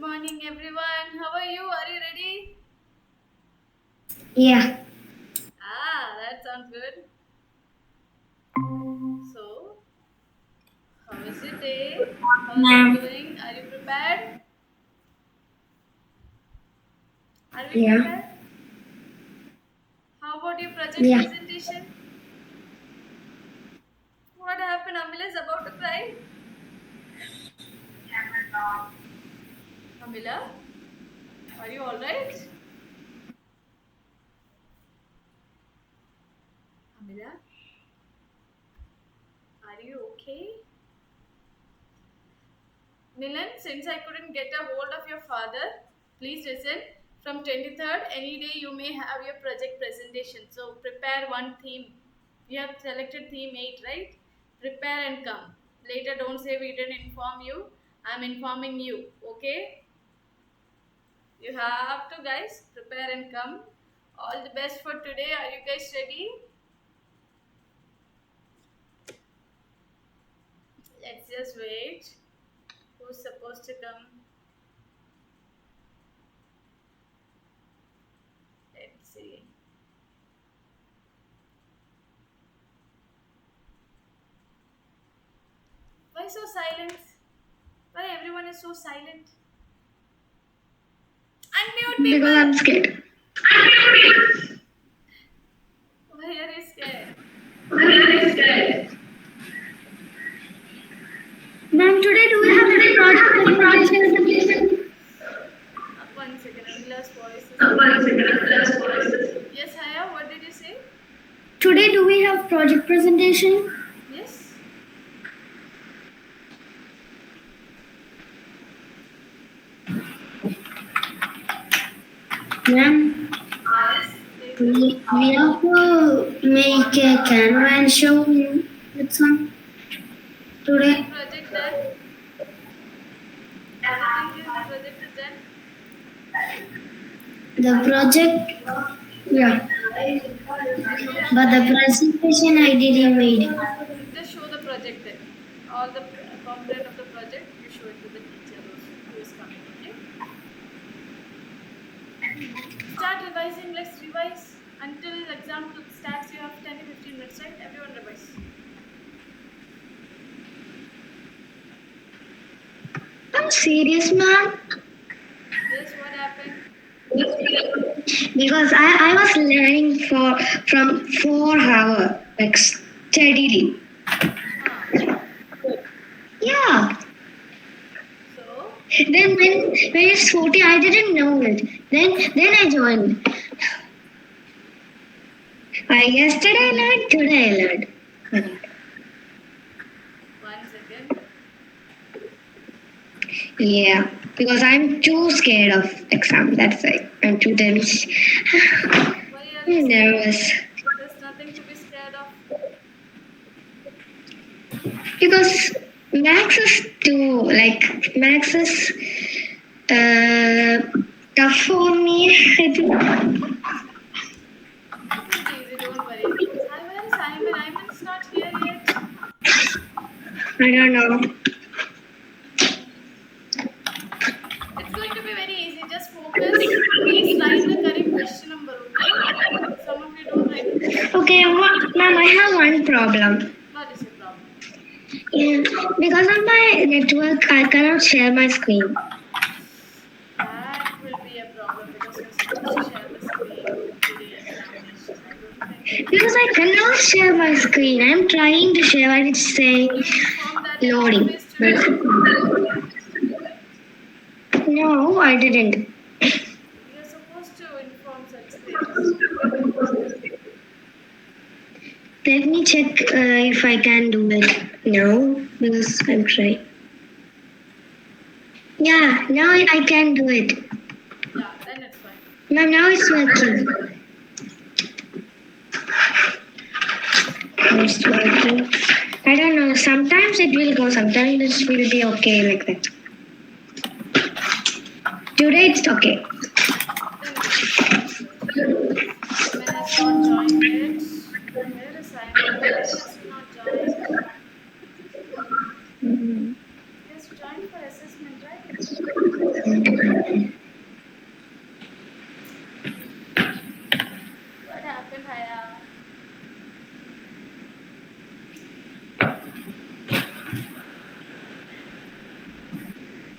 morning, everyone. How are you? Are you ready? Yeah, That sounds good. So, how is your day? How is it ma'am. going? Are you prepared? Are we Yeah, prepared? How about your project yeah. presentation? What happened? Amila is about to cry. Amila, are you alright? Amila, are you okay? Milan, since I couldn't get a hold of your father, please listen. From 23rd, any day you may have your project presentation. So prepare one theme. You have selected theme 8, right? Prepare and come. Later, don't say we didn't inform you. I'm informing you. Okay? You have to, guys, prepare and come. All the best for today. Are you guys ready? Let's just wait. Who's supposed to come? Let's see. Why so silent? Why everyone is so silent? Unmute Because I'm people! scared. Why are you scared? Ma'am, today do we have any project presentation? One second, Amila's voice is breaking. Yes, Haya, what did you say? Today do we have project presentation? Yes? Ma'am, Yes, please do. we have to make a Canva and show you with some Any today. project done? Do you think your project is done? The project, yeah, If you have but the time, presentation I didn't made. just show the project then. All the component of the project, you show it to the teacher who is coming, okay? Start revising. Let's revise. Until exam starts, you have 10 to 15 minutes, right? Everyone revise. I'm serious, ma'am. Yes, what happened? Because I was learning from 4 hours, like steadily. Huh. Yeah. So, Then when it's 40, I didn't know it. Then I joined. Yesterday I learned, today I learned. one second. Yeah, because I'm too scared of exam. That's why I'm too tense. Why are you I'm scared? nervous There's nothing to be scared of. because max is too like max is uh, tough for me. I think. It will be easy, don't worry. Where is Simon? Simon's not here yet. I don't know. It's going to be very easy. Just focus. Please write the correct question number, okay? Some of you don't write the question number. Okay, ma'am, I have one problem. What is your problem? Yeah, because on my network, I cannot share my screen. That will be a problem because you're supposed to share the screen today examination. I don't think Because I cannot share my screen. I'm trying to share and it's saying you informed that in loading. office But today. no, I didn't. You're supposed to inform such things. Let me check if I can do it. No, because I'm trying. Yeah, now I can do it. Yeah, then it's fine. Ma'am, now it's working. It's working. I don't know. Sometimes it will go. Sometimes it will be okay like that. Today it's okay. Then it is sounds good. Simon has not joined yet. Where is Simon? Why has he not joined? He has joined for assessment, right? What happened, Haya?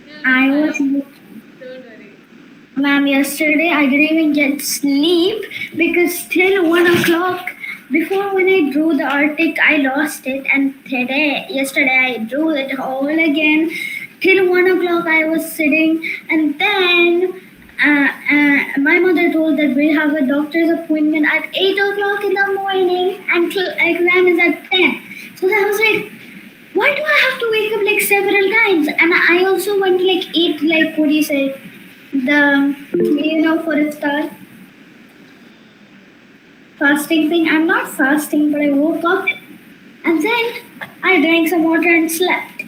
You'll be I was, fine. Don't worry. ma'am, yesterday I didn't even get sleep because till 1 o'clock, before when I drew the Arctic, I lost it, and yesterday I drew it all again. Till 1 o'clock I was sitting, and then my mother told that we have a doctor's appointment at 8 o'clock in the morning, and exam is at 10. So I was like, why do I have to wake up like several times? And I also want to like eat like what do you say? For a start fasting thing. I'm not fasting, but I woke up and then I drank some water and slept.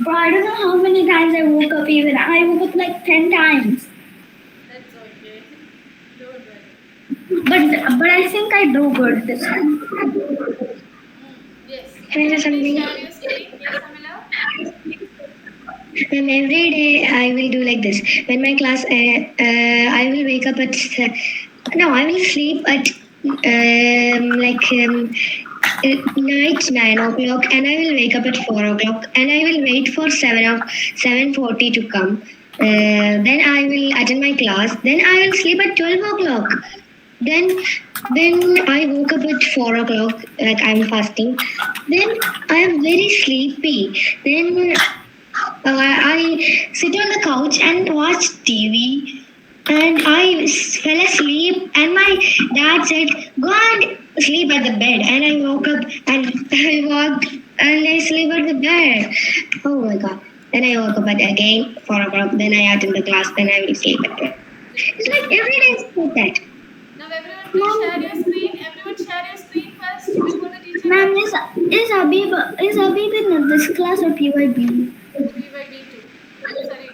But I don't know how many times I woke up even. I woke up like 10 times. That's okay. Don't worry. But I think I do good this time. Yes. Can I say Please something? share your screen. Yes, Amila? And every day I will do like this. When my class, I will wake up at. I will sleep at night 9 o'clock, and I will wake up at 4 o'clock, and I will wait for 7:40 to come. Then I will attend my class. Then I will sleep at 12 o'clock. Then I woke up at 4 o'clock, like I'm fasting. Then I am very sleepy. Then I sit on the couch and watch TV, and I fell asleep. And my dad said, "Go and sleep at the bed." And I woke up and I walked and I sleep at the bed. Oh my god! Then I woke up at again 4 o'clock. Then I attend the class. Then I will sleep at bed. It's like every day is like that. Now everyone please share your screen. Everyone share your screen first before the teacher. Ma'am, is Habib in this class or PYB? PYB2. Sorry.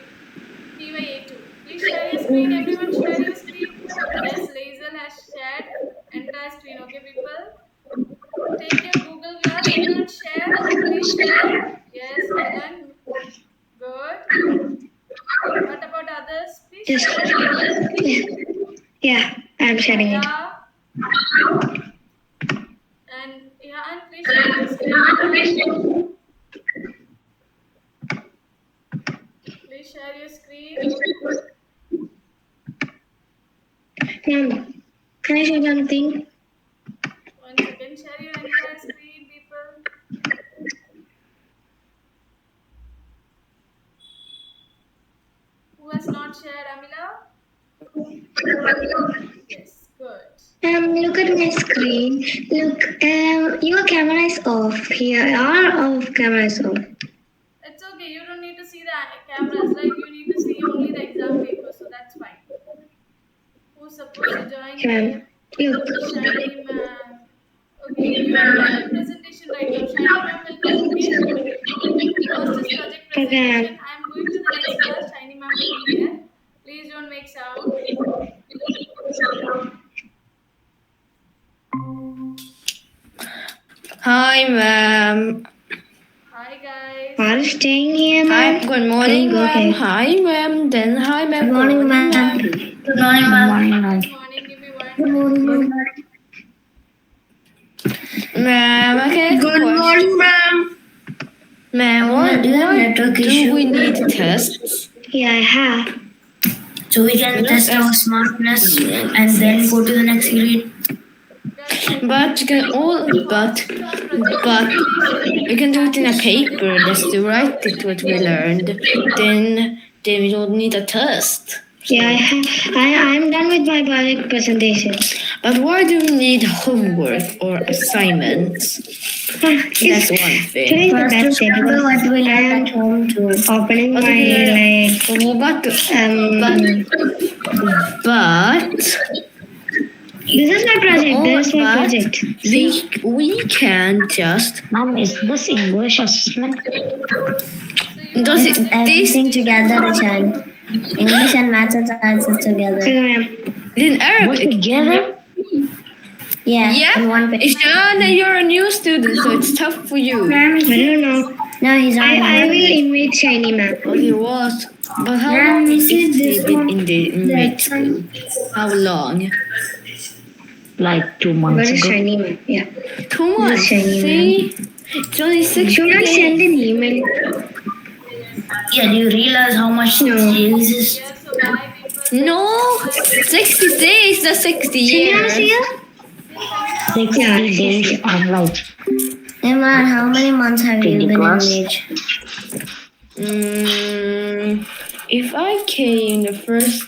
PYA2. Please share your screen. Everyone share your screen. Yes, Lazel has shared entire screen. Okay, people? Take your Google Glass. Everyone share. Please share. Yes, well done. Good. What about others? Please share. Yeah, I'm sharing it. And please share your screen. Please share your screen. Can I show something? 1 second. Share your entire screen, people. Who has not shared, Amila? Yes, good. Look at my screen. Look, your camera is off. Here, your camera is off. It's okay. You don't need to see the cameras, right? You need to see only the exam paper, so that's fine. Who's supposed to join here? Look. Shiny ma'am. Okay, you are project presentation right now. Shiny ma'am will come, okay? First is project presentation. I am going to the next class. Shiny ma'am will be there. Please don't make sound. Hi, ma'am. Hi, guys. Are you staying here, ma'am? Hi, good morning, ma'am. Hi, ma'am. Then hi, ma'am. Good morning, ma'am. Good morning, ma'am. Good morning. Give me one. Good morning, Ma'am, okay. Good morning, ma'am. Ma'am, what do we need tests? Yeah, I have. So we can test our smartness and then go to the next grade. But you can you can do it in a paper just to write it what we learned. Then we don't need a test. Yeah, I'm done with my project presentation. But why do we need homework or assignments? That's one thing. Today's the best day because What we learn at home too. opening But this is my project. This is my project. we can just. Mom, is this English assessment? Does it Everything together, child. English and maths and sciences together. in Arabic? Together? Yeah. Yeah. In one page. Ishana, you're a new student, so it's tough for you. I don't know. No, he's on. I will invite Shiny ma'am. Okay, what? But how Yeah, long this is is this it been one. in the inmate That's school? How long? Like 2 What months is ago. Shiny ma'am? Yeah. 2 months. Shiny See? It's only 60 Should I send days. an email? Yeah, do you realize how much No. days is? Yeah, so bye people. No, 60 days, not 60 Shiny is years. here? 60 Yeah, days she's are like Emma, how many months have you 20 been plus. in age? If I came the 1st